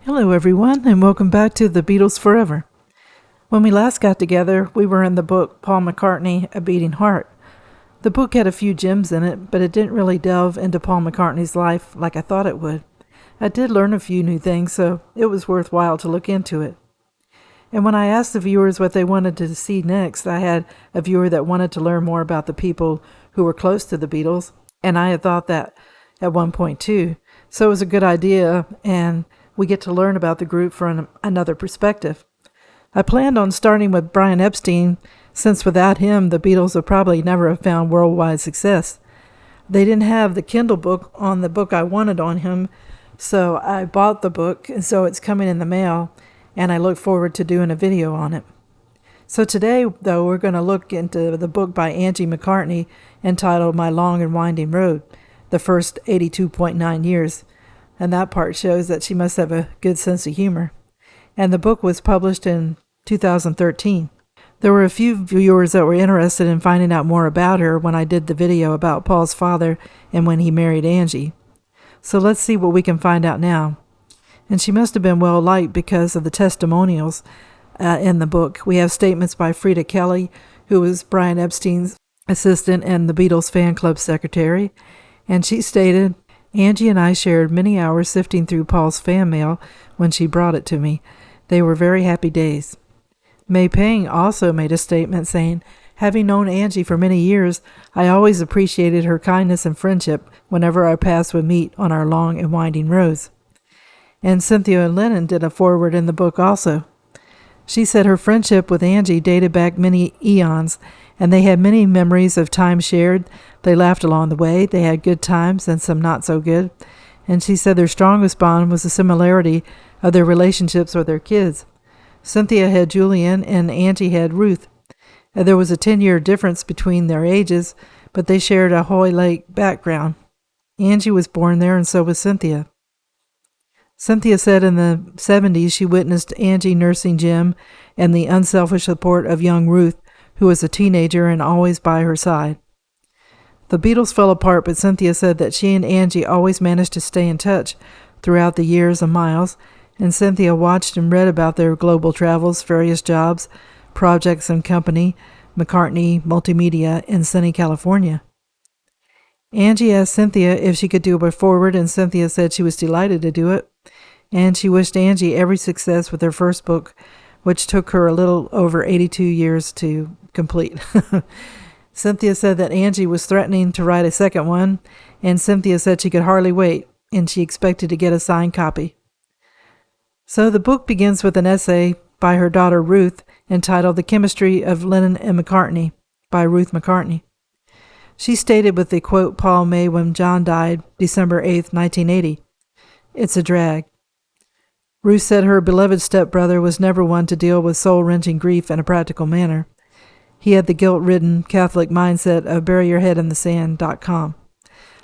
Hello, everyone, and welcome back to the Beatles Forever. When we last got together, we were in the book Paul McCartney, A Beating Heart. The book had a few gems in it, but it didn't really delve into Paul McCartney's life like I thought it would. I did learn a few new things, so it was worthwhile to look into it. And when I asked the viewers what they wanted to see next, I had a viewer that wanted to learn more about the people who were close to the Beatles, and I had thought that at one point too. So it was a good idea, and we get to learn about the group from another perspective. I planned on starting with Brian Epstein, since without him, the Beatles would probably never have found worldwide success. They didn't have the Kindle book on the book I wanted on him, so I bought the book, and so it's coming in the mail, and I look forward to doing a video on it. So today, though, we're going to look into the book by Angie McCartney entitled My Long and Winding Road, the first 82.9 years. And that part shows that she must have a good sense of humor. And the book was published in 2013. There were a few viewers that were interested in finding out more about her when I did the video about Paul's father and when he married Angie. So let's see what we can find out now. And she must have been well liked because of the testimonials in the book. We have statements by Frida Kelly, who was Brian Epstein's assistant and the Beatles fan club secretary. And she stated, Angie and I shared many hours sifting through Paul's fan mail when she brought it to me. They were very happy days. May Pang also made a statement saying, having known Angie for many years, I always appreciated her kindness and friendship whenever our paths would meet on our long and winding roads. And Cynthia Lennon did a foreword in the book also. She said her friendship with Angie dated back many eons, and they had many memories of time shared. They laughed along the way. They had good times and some not so good. And she said their strongest bond was the similarity of their relationships with their kids. Cynthia had Julian and Angie had Ruth. And there was a 10-year difference between their ages, but they shared a Hoy Lake background. Angie was born there, and so was Cynthia. Cynthia said in the 70s she witnessed Angie nursing Jim and the unselfish support of young Ruth, who was a teenager and always by her side. The Beatles fell apart, but Cynthia said that she and Angie always managed to stay in touch throughout the years and miles, and Cynthia watched and read about their global travels, various jobs, projects and company, McCartney Multimedia in sunny California. Angie asked Cynthia if she could do a foreword, and Cynthia said she was delighted to do it, and she wished Angie every success with her first book, which took her a little over 82 years to complete. Cynthia said that Angie was threatening to write a second one, and Cynthia said she could hardly wait, and she expected to get a signed copy. So the book begins with an essay by her daughter Ruth entitled The Chemistry of Lennon and McCartney by Ruth McCartney. She stated with the quote Paul made when John died, December 8, 1980, "It's a drag." Ruth said her beloved stepbrother was never one to deal with soul-wrenching grief in a practical manner. He had the guilt-ridden Catholic mindset of bury-your-head-in-the-sand.com.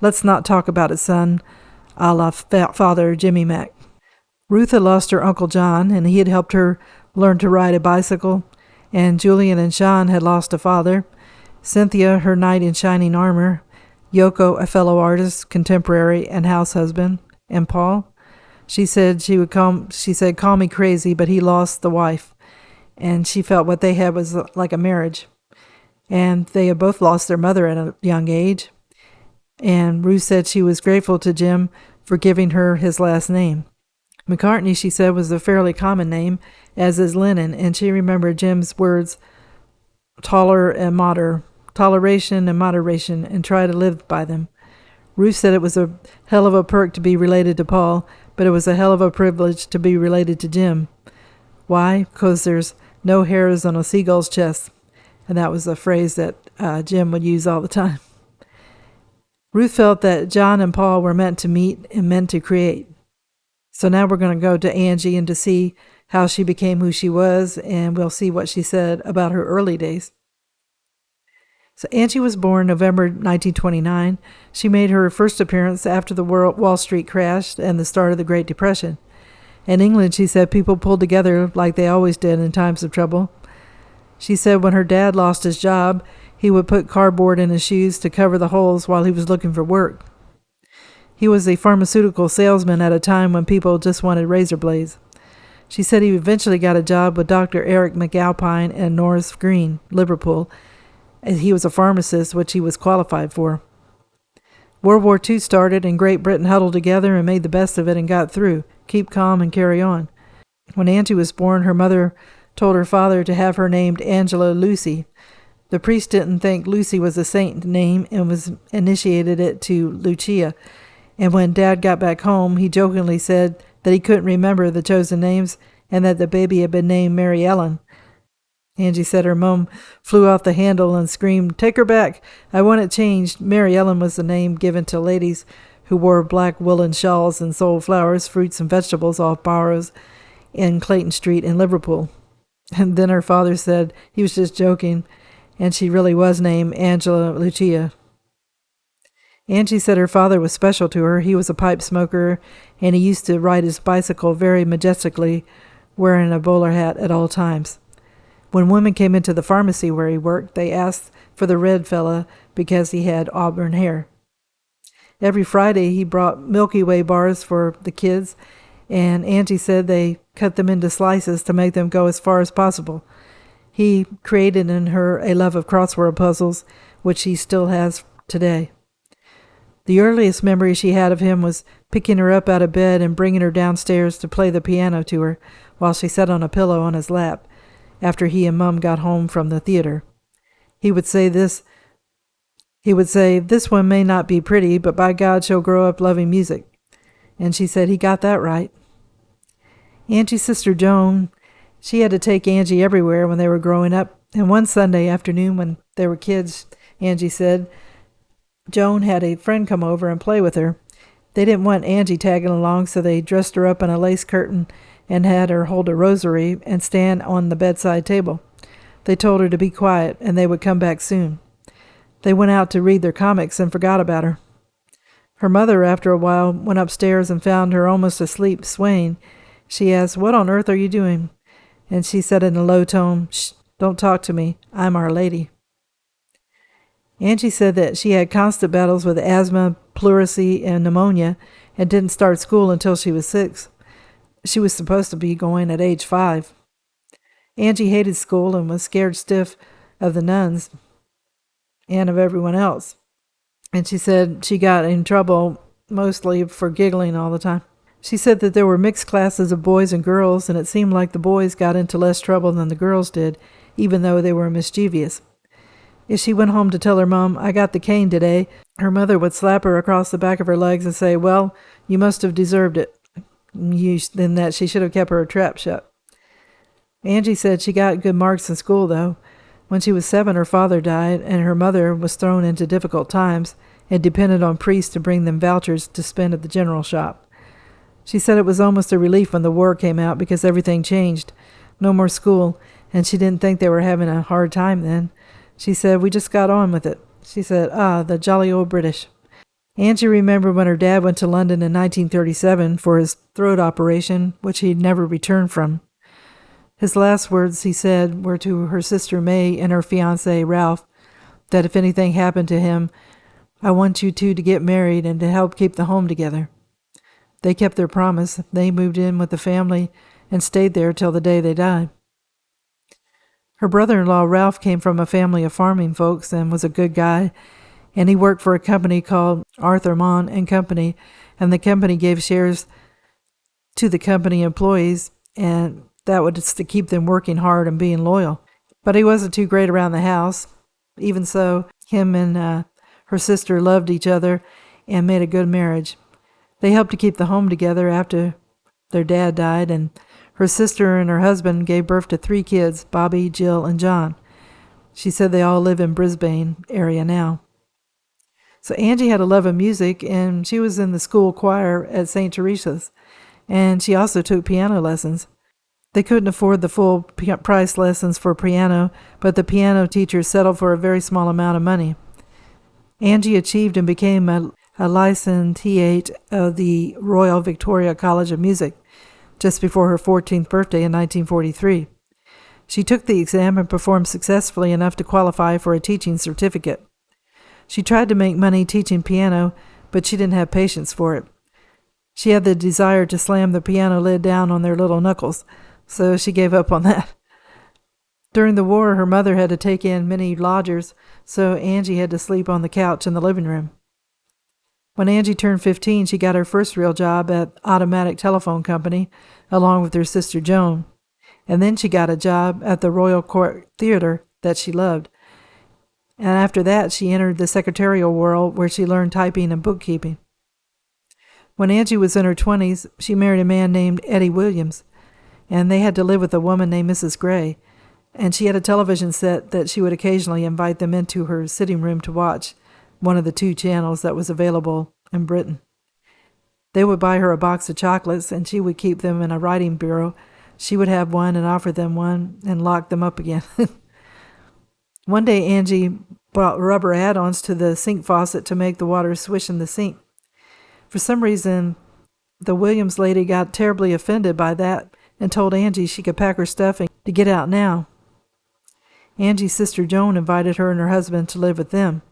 Let's not talk about it, son, a la Father Jimmy Mac. Ruth had lost her Uncle John, and he had helped her learn to ride a bicycle, and Julian and Sean had lost a father, Cynthia her knight in shining armor, Yoko a fellow artist, contemporary, and house husband, and Paul. She said, call me crazy, but he lost the wife. And she felt what they had was like a marriage. And they had both lost their mother at a young age. And Ruth said she was grateful to Jim for giving her his last name. McCartney, she said, was a fairly common name, as is Lennon, and she remembered Jim's words, toleration and moderation, and try to live by them. Ruth said it was a hell of a perk to be related to Paul, but it was a hell of a privilege to be related to Jim. Why? Because there's no hairs on a seagull's chest. And that was a phrase that Jim would use all the time. Ruth felt that John and Paul were meant to meet and meant to create. So now we're going to go to Angie and to see how she became who she was, and we'll see what she said about her early days. So Angie was born November 1929. She made her first appearance after the Wall Street crashed and the start of the Great Depression. In England, she said, people pulled together like they always did in times of trouble. She said when her dad lost his job, he would put cardboard in his shoes to cover the holes while he was looking for work. He was a pharmaceutical salesman at a time when people just wanted razor blades. She said he eventually got a job with Dr. Eric McAlpine and Norris Green, Liverpool, as he was a pharmacist, which he was qualified for. World War II started, and Great Britain huddled together and made the best of it and got through. Keep calm and carry on. When Angie was born, her mother told her father to have her named Angela Lucy. The priest didn't think Lucy was a saint name and initiated it to Lucia. And when Dad got back home, he jokingly said that he couldn't remember the chosen names and that the baby had been named Mary Ellen. Angie said her mom flew off the handle and screamed, "Take her back. I want it changed." Mary Ellen was the name given to ladies who wore black woolen shawls and sold flowers, fruits, and vegetables off Barrows in Clayton Street in Liverpool. And then her father said he was just joking, and she really was named Angela Lucia. Angie said her father was special to her. He was a pipe smoker, and he used to ride his bicycle very majestically, wearing a bowler hat at all times. When women came into the pharmacy where he worked, they asked for the red fella because he had auburn hair. Every Friday he brought Milky Way bars for the kids, and Angie said they cut them into slices to make them go as far as possible. He created in her a love of crossword puzzles, which she still has today. The earliest memory she had of him was picking her up out of bed and bringing her downstairs to play the piano to her while she sat on a pillow on his lap after he and Mum got home from the theater. He would say, "This one may not be pretty, but by God, she'll grow up loving music." And she said he got that right. Angie's sister Joan, she had to take Angie everywhere when they were growing up. And one Sunday afternoon when they were kids, Angie said, Joan had a friend come over and play with her. They didn't want Angie tagging along, so they dressed her up in a lace curtain and had her hold a rosary and stand on the bedside table. They told her to be quiet, and they would come back soon. They went out to read their comics and forgot about her. Her mother, after a while, went upstairs and found her almost asleep, swaying. She asked, "What on earth are you doing?" And she said in a low tone, "Shh, don't talk to me. I'm Our Lady." Angie said that she had constant battles with asthma, pleurisy, and pneumonia, and didn't start school until she was 6. She was supposed to be going at age 5. Angie hated school and was scared stiff of the nuns and of everyone else. And she said she got in trouble mostly for giggling all the time. She said that there were mixed classes of boys and girls, and it seemed like the boys got into less trouble than the girls did, even though they were mischievous. If she went home to tell her mom, "I got the cane today," her mother would slap her across the back of her legs and say, "Well, you must have deserved it," then that she should have kept her trap shut. Angie said she got good marks in school, though. When she was 7, her father died, and her mother was thrown into difficult times and depended on priests to bring them vouchers to spend at the general shop. She said it was almost a relief when the war came out because everything changed. No more school, and she didn't think they were having a hard time then. She said, "We just got on with it." She said, the jolly old British. Angie remembered when her dad went to London in 1937 for his throat operation, which he'd never returned from. His last words, he said, were to her sister May and her fiancé Ralph, that if anything happened to him, "I want you two to get married and to help keep the home together." They kept their promise. They moved in with the family and stayed there till the day they died. Her brother-in-law Ralph came from a family of farming folks and was a good guy, and he worked for a company called Arthur Mon and Company, and the company gave shares to the company employees, and that was to keep them working hard and being loyal. But he wasn't too great around the house. Even so, him and her sister loved each other and made a good marriage. They helped to keep the home together after their dad died, and her sister and her husband gave birth to 3 kids, Bobby, Jill, and John. She said they all live in Brisbane area now. So Angie had a love of music, and she was in the school choir at St. Teresa's, and she also took piano lessons. They couldn't afford the full price lessons for piano, but the piano teachers settled for a very small amount of money. Angie achieved and became a licentiate of the Royal Victoria College of Music just before her 14th birthday in 1943. She took the exam and performed successfully enough to qualify for a teaching certificate. She tried to make money teaching piano, but she didn't have patience for it. She had the desire to slam the piano lid down on their little knuckles, so she gave up on that. During the war, her mother had to take in many lodgers, so Angie had to sleep on the couch in the living room. When Angie turned 15, she got her first real job at Automatic Telephone Company, along with her sister Joan. And then she got a job at the Royal Court Theatre that she loved. And after that, she entered the secretarial world where she learned typing and bookkeeping. When Angie was in her 20s, she married a man named Eddie Williams, and they had to live with a woman named Mrs. Gray, and she had a television set that she would occasionally invite them into her sitting room to watch, one of the 2 channels that was available in Britain. They would buy her a box of chocolates, and she would keep them in a writing bureau. She would have one and offer them one and lock them up again. One day, Angie brought rubber add-ons to the sink faucet to make the water swish in the sink. For some reason, the Williams lady got terribly offended by that and told Angie she could pack her stuff and to get out now. Angie's sister Joan invited her and her husband to live with them.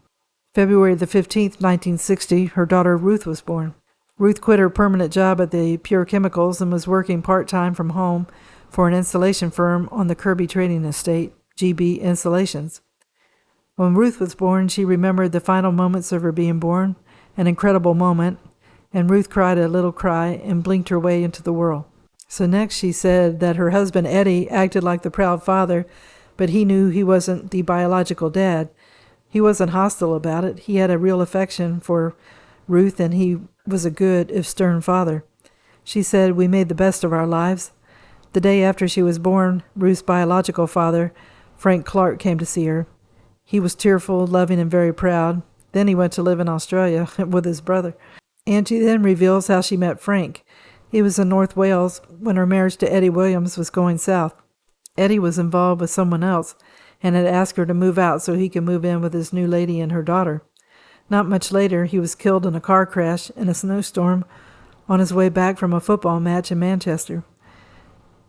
February the 15th, 1960, her daughter Ruth was born. Ruth quit her permanent job at the Pure Chemicals and was working part-time from home for an installation firm on the Kirby Trading Estate, GB Installations. When Ruth was born, she remembered the final moments of her being born, an incredible moment, and Ruth cried a little cry and blinked her way into the world. So next she said that her husband Eddie acted like the proud father, but he knew he wasn't the biological dad. He wasn't hostile about it. He had a real affection for Ruth, and he was a good, if stern, father. She said, "We made the best of our lives." The day after she was born, Ruth's biological father, Frank Clark, came to see her. He was tearful, loving, and very proud. Then he went to live in Australia with his brother. Angie then reveals how she met Frank. He was in North Wales when her marriage to Eddie Williams was going south. Eddie was involved with someone else and had asked her to move out so he could move in with his new lady and her daughter. Not much later, he was killed in a car crash in a snowstorm on his way back from a football match in Manchester.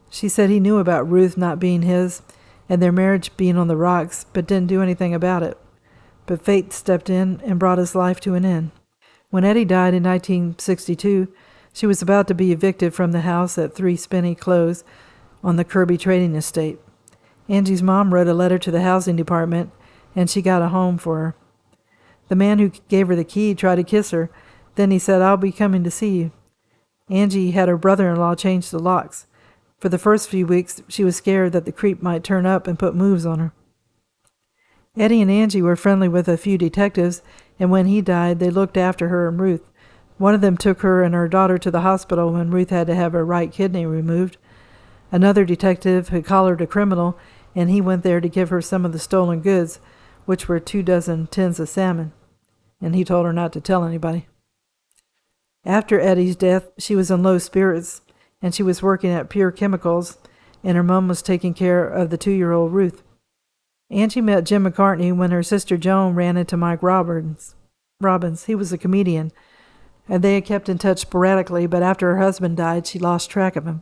She said he knew about Ruth not being his and their marriage being on the rocks, but didn't do anything about it. But fate stepped in and brought his life to an end. When Eddie died in 1962, she was about to be evicted from the house at 3 Spinney Close on the Kirby Trading Estate. Angie's mom wrote a letter to the housing department, and she got a home for her. The man who gave her the key tried to kiss her. Then he said, "I'll be coming to see you." Angie had her brother-in-law change the locks. For the first few weeks, she was scared that the creep might turn up and put moves on her. Eddie and Angie were friendly with a few detectives, and when he died, they looked after her and Ruth. One of them took her and her daughter to the hospital when Ruth had to have her right kidney removed. Another detective had collared a criminal, and he went there to give her some of the stolen goods, which were 24 tins of salmon, and he told her not to tell anybody. After Eddie's death, she was in low spirits, and she was working at Pure Chemicals, and her mom was taking care of the 2-year-old Ruth. Angie met Jim McCartney when her sister Joan ran into Mike Robbins. He was a comedian, and they had kept in touch sporadically, but after her husband died, she lost track of him.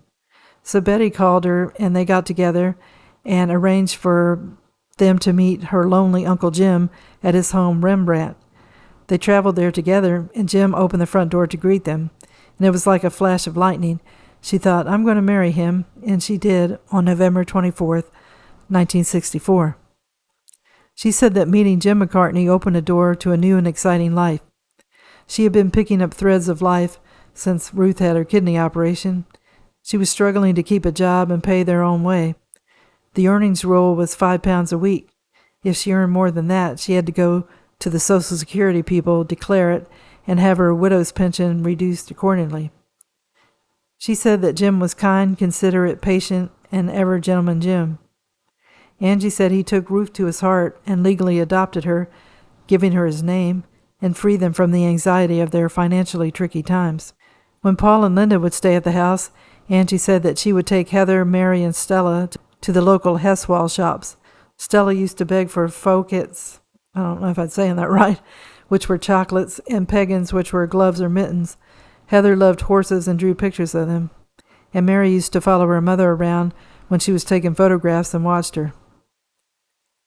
So Betty called her, and they got together and arranged for them to meet her lonely Uncle Jim at his home, Rembrandt. They traveled there together, and Jim opened the front door to greet them, and it was like a flash of lightning. She thought, "I'm going to marry him," and she did on November 24th, 1964. She said that meeting Jim McCartney opened a door to a new and exciting life. She had been picking up threads of life since Ruth had her kidney operation. She was struggling to keep a job and pay their own way. The earnings rule was £5 a week. If she earned more than that, she had to go to the Social Security people, declare it, and have her widow's pension reduced accordingly. She said that Jim was kind, considerate, patient, and ever gentleman Jim. Angie said he took Ruth to his heart and legally adopted her, giving her his name, and freed them from the anxiety of their financially tricky times. When Paul and Linda would stay at the house, Angie said that she would take Heather, Mary, and Stella to the local Hesswall shops. Stella used to beg for Fokits, I don't know if I'm saying that right, which were chocolates, and Pegans, which were gloves or mittens. Heather loved horses and drew pictures of them. And Mary used to follow her mother around when she was taking photographs and watched her.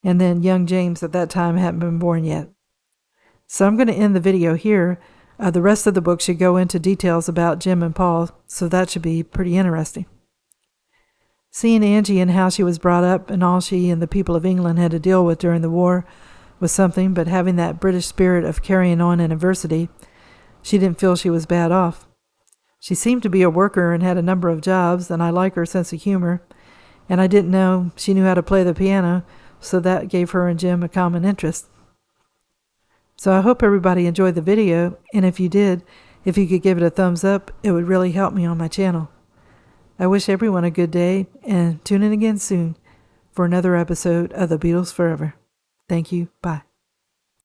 And then young James at that time hadn't been born yet. So I'm going to end the video here. The rest of the book should go into details about Jim and Paul, so that should be pretty interesting. Seeing Angie and how she was brought up and all she and the people of England had to deal with during the war was something, but having that British spirit of carrying on in adversity, she didn't feel she was bad off. She seemed to be a worker and had a number of jobs, and I like her sense of humor, and I didn't know she knew how to play the piano, so that gave her and Jim a common interest. So I hope everybody enjoyed the video, and if you did, if you could give it a thumbs up, it would really help me on my channel. I wish everyone a good day, and tune in again soon for another episode of The Beatles Forever. Thank you. Bye.